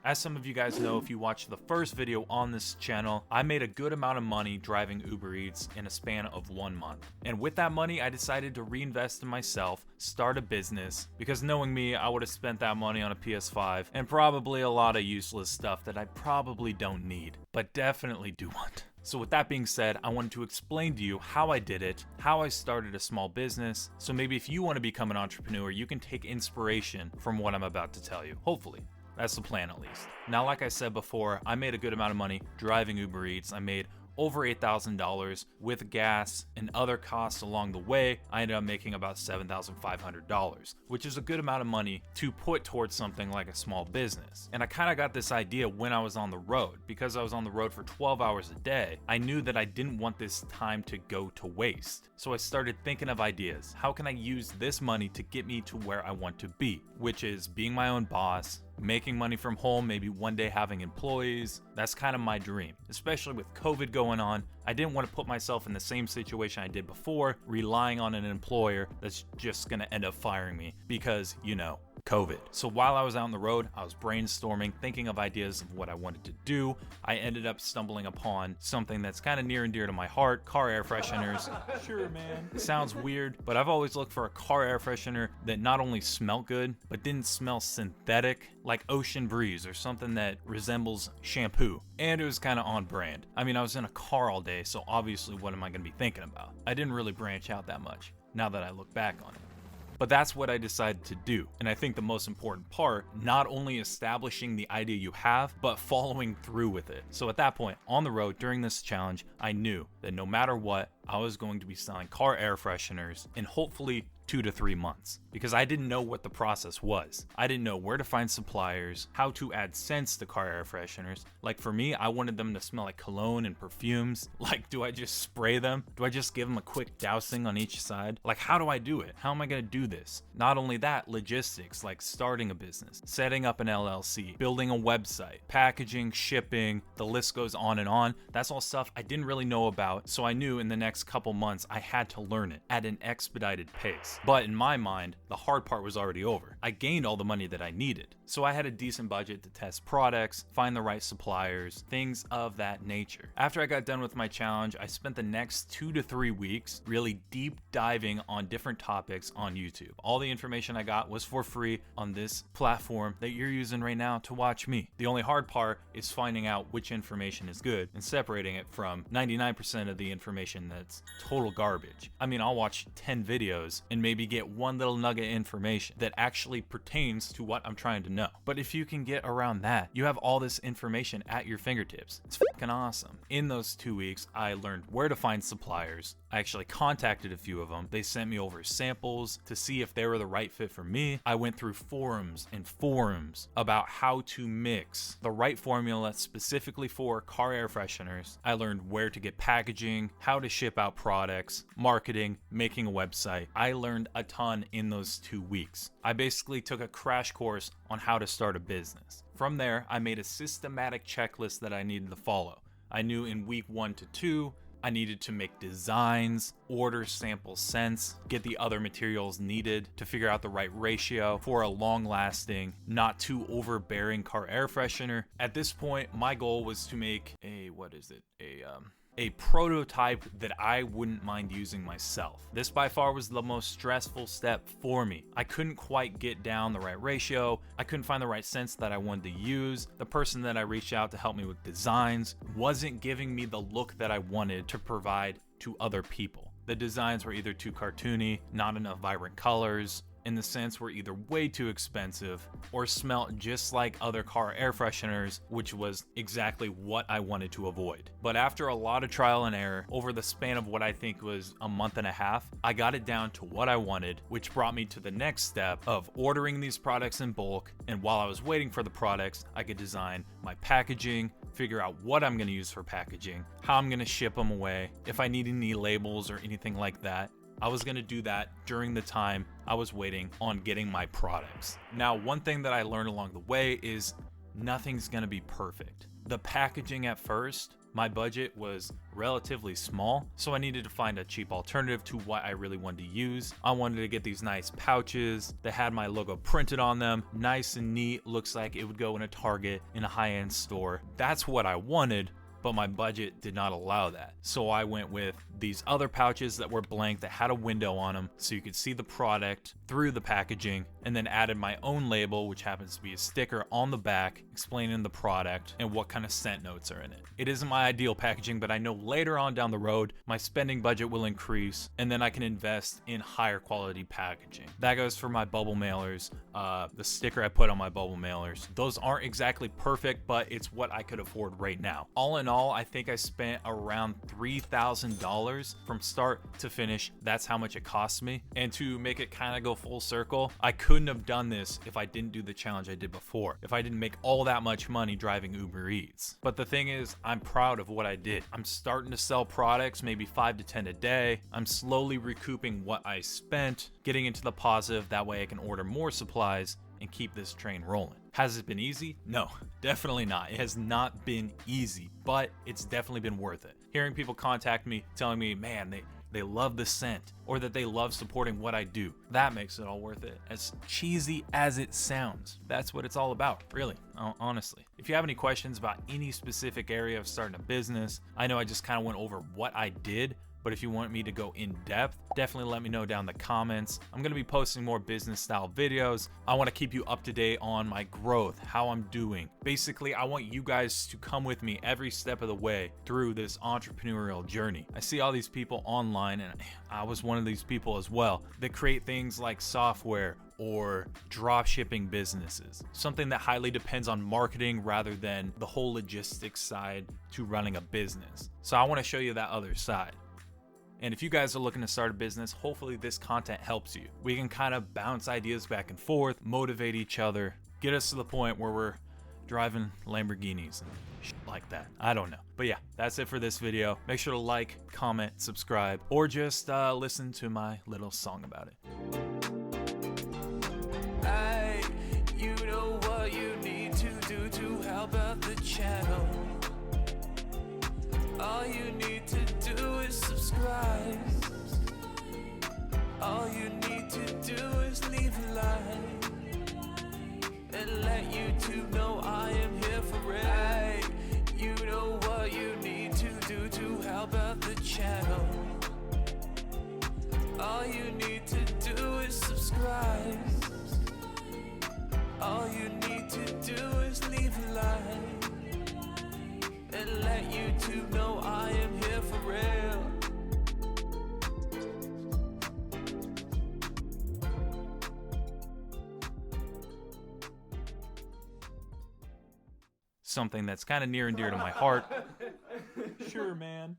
As some of you guys know, if you watched the first video on this channel, I made a good amount of money driving Uber Eats in a span of 1 month. And with that money, I decided to reinvest in myself, start a business, because knowing me, I would have spent that money on a PS5 and probably a lot of useless stuff that I probably don't need, but definitely do want. So with that being said, I wanted to explain to you how I did it, how I started a small business, so maybe if you want to become an entrepreneur, you can take inspiration from what I'm about to tell you, hopefully. That's the plan at least. Now, like I said before, I made a good amount of money driving Uber Eats. I made over $8,000 with gas and other costs along the way. I ended up making about $7,500, which is a good amount of money to put towards something like a small business. And I kind of got this idea when I was on the road. Because I was on the road for 12 hours a day, I knew that I didn't want this time to go to waste. So I started thinking of ideas. How can I use this money to get me to where I want to be, which is being my own boss, making money from home, maybe one day having employees. That's kind of my dream, especially with COVID going on. I didn't want to put myself in the same situation I did before, relying on an employer that's just going to end up firing me because, you know, COVID. So while I was out on the road, I was brainstorming, thinking of ideas of what I wanted to do. I ended up stumbling upon something that's kind of near and dear to my heart, car air fresheners. Sure, man. It sounds weird, but I've always looked for a car air freshener that not only smelled good, but didn't smell synthetic, like Ocean Breeze or something that resembles shampoo. And it was kind of on brand. I mean, I was in a car all day, so obviously what am I going to be thinking about? I didn't really branch out that much, now that I look back on it. But that's what I decided to do. And I think the most important part, not only establishing the idea you have, but following through with it. So at that point, on the road during this challenge, I knew that no matter what, I was going to be selling car air fresheners in hopefully 2 to 3 months, because I didn't know what the process was. I didn't know where to find suppliers, how to add scents to car air fresheners. Like for me, I wanted them to smell like cologne and perfumes. Like, do I just spray them? Do I just give them a quick dousing on each side? Like, how do I do it? How am I gonna do this? Not only that, logistics, like starting a business, setting up an LLC, building a website, packaging, shipping, the list goes on and on. That's all stuff I didn't really know about, so I knew in the next couple months I had to learn it at an expedited pace. But in my mind, the hard part was already over. I gained all the money that I needed. So I had a decent budget to test products, find the right suppliers, things of that nature. After I got done with my challenge, I spent the next 2 to 3 weeks really deep diving on different topics on YouTube. All the information I got was for free on this platform that you're using right now to watch me. The only hard part is finding out which information is good and separating it from 99% of the information that's total garbage. I mean, I'll watch 10 videos and maybe get one little nugget of information that actually pertains to what I'm trying to know. But if you can get around that, you have all this information at your fingertips. It's fucking awesome. In those 2 weeks, I learned where to find suppliers. I actually contacted a few of them. They sent me over samples to see if they were the right fit for me. I went through forums and forums about how to mix the right formula specifically for car air fresheners. I learned where to get packaging, how to ship out products, marketing, making a website. I learned a ton in those 2 weeks. I basically took a crash course on how to start a business. From there, I made a systematic checklist that I needed to follow. I knew in week 1 to 2, I needed to make designs, order sample scents, get the other materials needed to figure out the right ratio for a long-lasting, not too overbearing car air freshener. At this point, my goal was to make a prototype that I wouldn't mind using myself. This by far was the most stressful step for me. I couldn't quite get down the right ratio. I couldn't find the right scents that I wanted to use. The person that I reached out to help me with designs wasn't giving me the look that I wanted to provide to other people. The designs were either too cartoony, not enough vibrant colors, in the scents were either way too expensive or smelled just like other car air fresheners, which was exactly what I wanted to avoid. But after a lot of trial and error, over the span of what I think was a month and a half, I got it down to what I wanted, which brought me to the next step of ordering these products in bulk. And while I was waiting for the products, I could design my packaging, figure out what I'm going to use for packaging, how I'm going to ship them away, if I need any labels or anything like that. I was going to do that during the time I was waiting on getting my products. Now, one thing that I learned along the way is nothing's going to be perfect. The packaging at first My budget was relatively small, so I needed to find a cheap alternative to what I really wanted to use. I wanted to get these nice pouches that had my logo printed on them, nice and neat, looks like it would go in a Target, in a high-end store. That's what I wanted, but my budget did not allow that. So I went with these other pouches that were blank, that had a window on them so you could see the product through the packaging, and then added my own label, which happens to be a sticker on the back explaining the product and what kind of scent notes are in it. It isn't my ideal packaging, but I know later on down the road my spending budget will increase and then I can invest in higher quality packaging. That goes for my bubble mailers, the sticker I put on my bubble mailers. Those aren't exactly perfect, but it's what I could afford right now. All in all, I think I spent around $3,000 from start to finish. That's how much it cost me. And to make it kind of go full circle, I couldn't have done this if I didn't do the challenge I did before, if I didn't make all that much money driving Uber Eats. But the thing is, I'm proud of what I did. I'm starting to sell products, maybe 5 to 10 a day. I'm slowly recouping what I spent, getting into the positive. That way I can order more supplies and keep this train rolling. Has it been easy? No, definitely not. It has not been easy, but it's definitely been worth it. Hearing people contact me telling me, man, they love the scent, or that they love supporting what I do, that makes it all worth it. As cheesy as it sounds, that's what it's all about, really, honestly. If you have any questions about any specific area of starting a business, I know I just kind of went over what I did, but if you want me to go in depth, definitely let me know down in the comments. I'm gonna be posting more business style videos. I wanna keep you up to date on my growth, how I'm doing. Basically, I want you guys to come with me every step of the way through this entrepreneurial journey. I see all these people online, and I was one of these people as well, that create things like software or drop shipping businesses, something that highly depends on marketing rather than the whole logistics side to running a business. So I wanna show you that other side. And if you guys are looking to start a business, hopefully this content helps you. We can kind of bounce ideas back and forth, motivate each other, get us to the point where we're driving Lamborghinis and shit like that. I don't know. But yeah, that's it for this video. Make sure to like, comment, subscribe, or just listen to my little song about it. Hey, you know what you need to do to help out the channel. All you need to do is subscribe. All you need to do is leave a like and let YouTube know I am here for it. Hey, you know what you need to do to help out the channel. All you need to do is subscribe. All you need to do is leave a like and let YouTube know I am here for real. Something that's kind of near and dear to my heart. Sure, man.